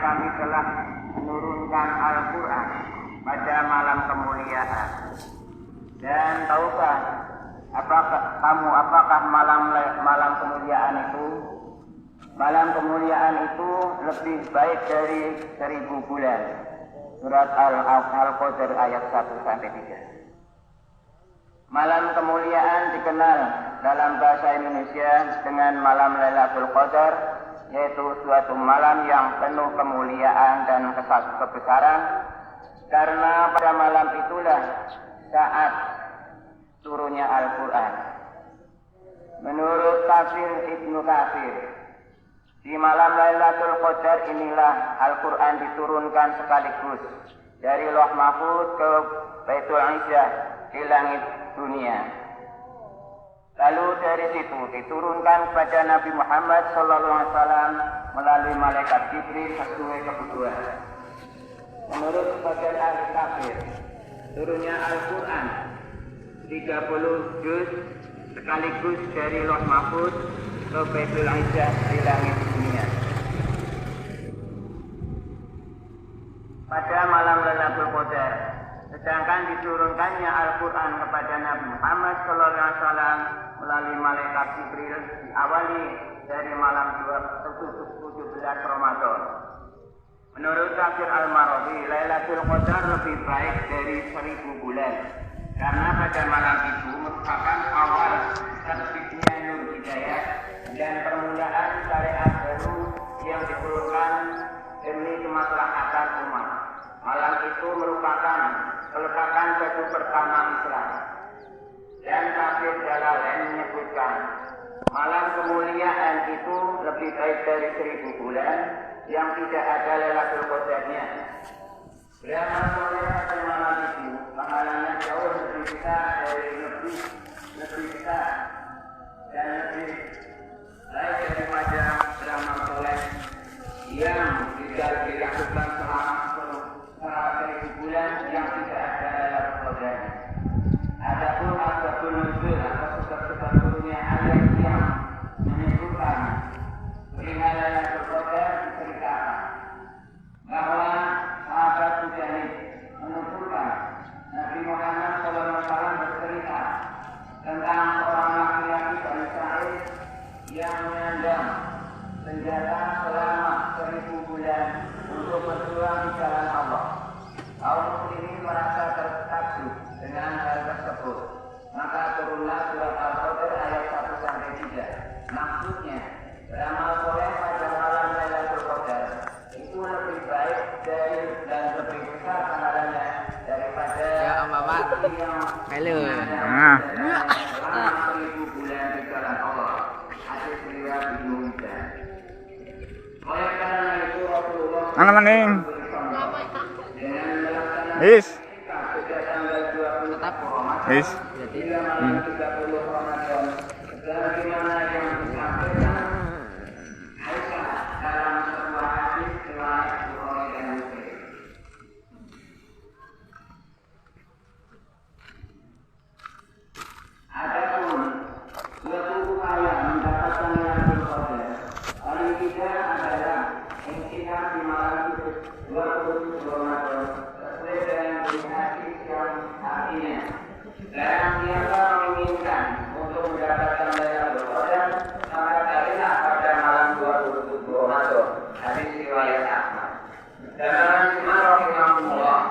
kami telah menurunkan Al-Quran pada malam kemuliaan. Dan tahukah apakah malam kemuliaan itu? Malam kemuliaan itu lebih baik dari 1000 bulan. Surat Al-Qadr ayat 1-3. Malam kemuliaan dikenal dalam bahasa Indonesia dengan malam Lailatul Qadar, yaitu suatu malam yang penuh kemuliaan dan kebesaran, karena pada malam itulah saat turunnya Al-Quran. Menurut tafsir Ibnu Katsir, di malam Lailatul Qadar inilah Al-Quran diturunkan sekaligus dari Lauh Mahfuz ke Baitul Izzah di langit dunia. Lalu dari situ diturunkan kepada Nabi Muhammad SAW melalui malaikat Jibril sesuai kebutuhan. Menurut sebagian ahli tafsir, turunnya Al-Quran 30 juz sekaligus dari Lauh Mahfuz ke Baitul Izzah di langit dunia. Pada malam Lailatul Qadar, sedangkan diturunkannya Al-Quran kepada Nabi Muhammad SAW melalui malaikat Jibril diawali dari malam 17 Ramadan. Menurut tafsir Al-Marawi, Lailatul Qadar lebih baik dari 1000 bulan, karena pada malam itu merupakan awal terbitnya Nur Hidayah dan permulaan syariat baru yang diturunkan demi kemaslahatan umat. Malam itu merupakan peletakan batu pertama Islam. Dan tafsir Jalalain menyebutkan malam kemuliaan itu lebih baik dari 1000 bulan yang tidak ada Lailatul Qadarnya. Beramal soleh pada malam itu pahalanya jauh lebih besar dari lebih besar dan lebih baik daripada beramal soleh yang tidak dilakukan selama 1000 bulan yang tidak ada Lailatul Qadarnya. Adapun asbabun nuzul atau sebab-sebab turunnya ayat yang menyebutkan perihal Lailatul Qadar diceritakan bahwa sahabat Mujahid menuturkan Nabi Muhammad SAW bercerita tentang seorang laki-laki Bani Sa'id yang menyandang senjata selama 1000 bulan untuk berjuang di jalan Allah. Kaum muslimin merasa tertakjub dengan hal tersebut. Maka turunlah surat Al-Qadr ayat 1-3. Maksudnya, beramal soleh pada malam Lailatul Qadar itu lebih baik dari dan lebih besar pahalanya daripada yang selama 1000 bulan di jalan Allah. Hadis riwayat Ibnu Hibban. Oleh karena itu Rasulullah Is. tetap Is. sebagaimana yang disampaikan Aisyah dalam sebuah hadis riwayat Bukhari dan Muslim. Adapun suatu upaya mendapatkan Lailatul Qadar paling tidak adalah intinya di malam itu 27 Ramadan sesuai dengan hadis yang artinya barang siapa menginginkan untuk mendapatkan Lailatul Qadar maka carilah pada malam 27 Ramadan. Hadis riwayat Ahmad. Dan Imam rahimahullah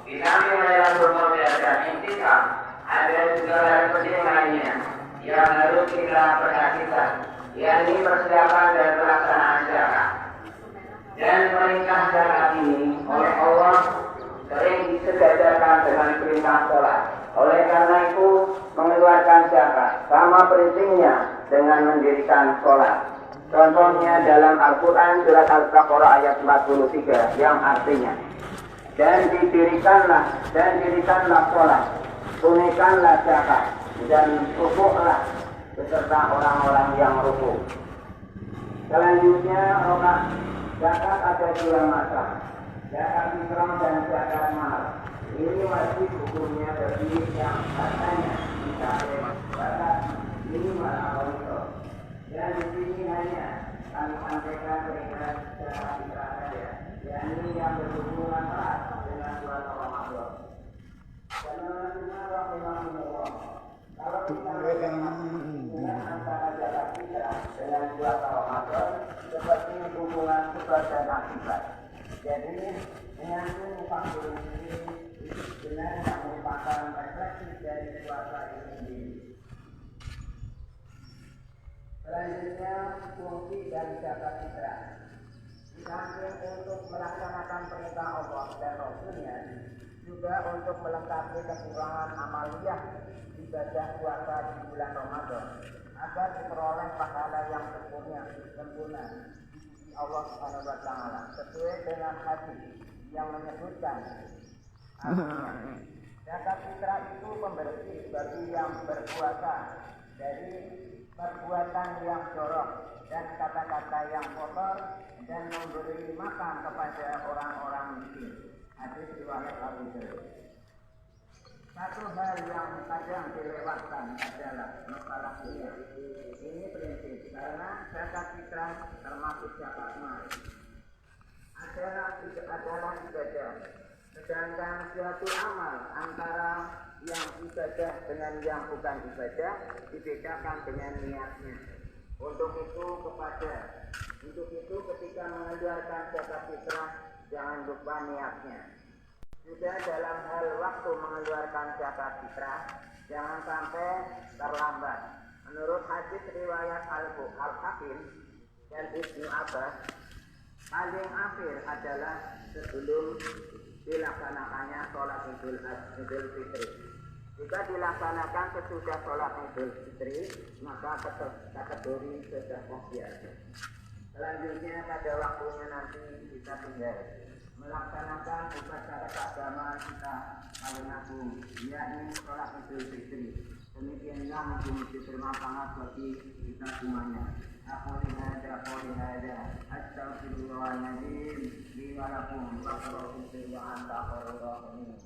di samping Lailatul Qadar dan intikaf ada juga hal penting lainnya yang harus kita perhatikan, yakni persiapan dan pelaksanaan zakat. Dan perintah zakat ini oleh Allah sering disejajarkan dengan perintah sholat. Oleh karena itu, mengeluarkan zakat sama pentingnya dengan mendirikan sholat. Contohnya dalam Al-Quran surat Al-Baqarah ayat 43 yang artinya, dan dirikanlah sholat, tunaikanlah zakat, dan rukuklah beserta orang-orang yang rukuk. Selanjutnya, zakat ada dua macam, zakat fitrah dan zakat mal. Ini wajib hukumnya bagi yang katanya dicapai zakat minimal atau itu. Dan di sini hanya kami sampaikan perihal zakat fitrah saja. yakni yang berhubungan erat dengan bulan Ramadan. Karena rahimahullah, kalau kita hubungan antara zakat fitrah dengan bulan Ramadan seperti hubungan sebab dan akibat. Jadi dengan faktor ini sebenarnya merupakan refleksi dari puasa itu sendiri. Selanjutnya fungsi dari zakat fitrah. Di samping untuk melaksanakan perintah Allah dan Rasulnya, juga untuk melengkapi kekurangan amaliyah ibadah puasa di bulan Ramadan, agar diperoleh pahala yang sempurna di sisi Allah Subhanahu wa Ta'ala, sesuai dengan hadis yang menyebutkan zakat fitrah itu pembersih bagi yang berpuasa dari perbuatan yang jorok dan kata-kata yang kotor, dan memberi makan kepada orang-orang miskin. Hadis riwayat Abu Hurairah. Satu hal yang kadang dilewatkan adalah masalah dunia. Ini prinsip karena zakat fitrah termasuk zakat mal. Adalah ibadah. Sedangkan suatu amal antara yang ibadah dengan yang bukan ibadah dibedakan dengan niatnya. Untuk itu ketika mengeluarkan zakat fitrah jangan lupa niatnya. Juga dalam hal waktu mengeluarkan zakat fitrah jangan sampai terlambat. Menurut hadis riwayat Al-Hakim dan Ibnu Abbas, paling akhir adalah sebelum dilaksanakannya sholat Idul Fitri. Jika dilaksanakan sesudah sholat Idul Fitri, maka kategori sedekah biasa. Selanjutnya pada waktunya nanti kita tinggal melaksanakan upacara keagamaan kita paling agung, yakni sholat Idul Fitri. Demikianlah mungkin bermanfaat bagi kita semuanya. Aku lihada, astagfirullahaladzim, liwalakum, bakarahum, wa anta khairul.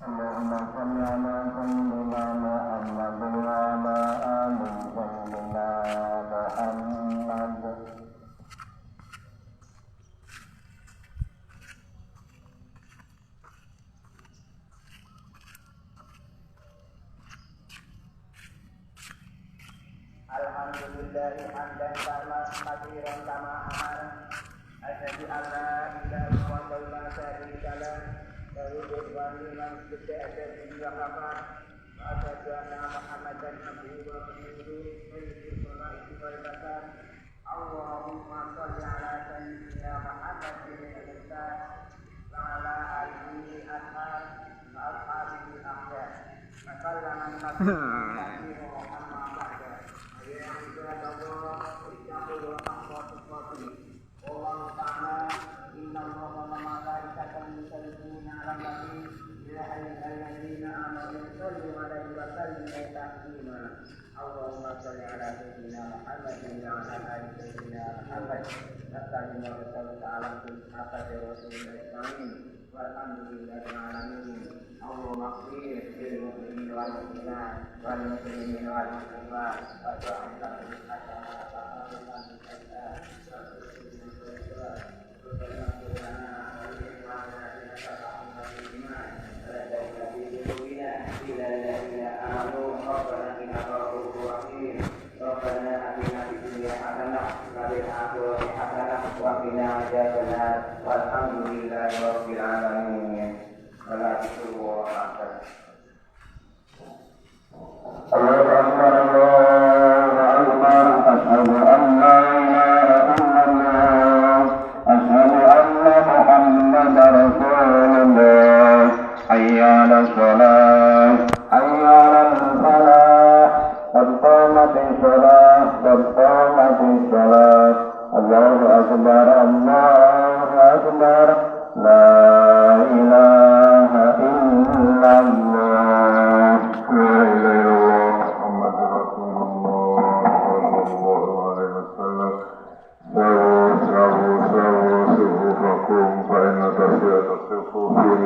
Allahumma salli ala sayyidina Muhammad wa ala ali sayyidina Muhammad. Alhamdulillahi hamdan katsiran kama amara. Asyhadu an la ilaha illallah la syarika lah. Tauhid wa iman kita ada dua kabar. Asyhadu anna Muhammadan abduhu wa rasuluhu sayyidul khalaiqi wal bashar. Allahumma shalli ala sayyidina Muhammadin al-Mustafa wa ala alihi ashab wa ashabihi al-akhyar. Masallaman nabiyyina Muhammad ba'da. Ya Allah, ittaqullah haqqa tuqatih. Allah Ta'ala inna Allaha wa malaikatahu yusalluna 'alan nabi ya ayyuhalladzina amanu sallu 'alaihi wa sallimu taslima. Allahumma shalli 'ala sayyidina Muhammadin wa 'ala ali sayyidina Muhammad. Assalamu alaikum warahmatullahi wabarakatuh. Walhamdulillahi alamin. Allahumma ighfir lil mu'minin wal mu'minat wal muslimin wal muslimat wa ta'ala walhamdulillahi rabbil alamin. Allahu akbar. Allahu akbar, Allahu akbar. Asyhadu an la ilaha illallah, asyhadu anna Muhammadar Rasulullah. Hayya 'alas shalah, hayya 'alal falah. Qad qamatis shalah, qad qamatis shalah. Allahu akbar, Allahu akbar. La ilaha illallah, la ilaha illallah, Muhammadur Rasulullah sallallahu alaihi wasallam. Sawu sufufakum fa inna tasfiyata sufufi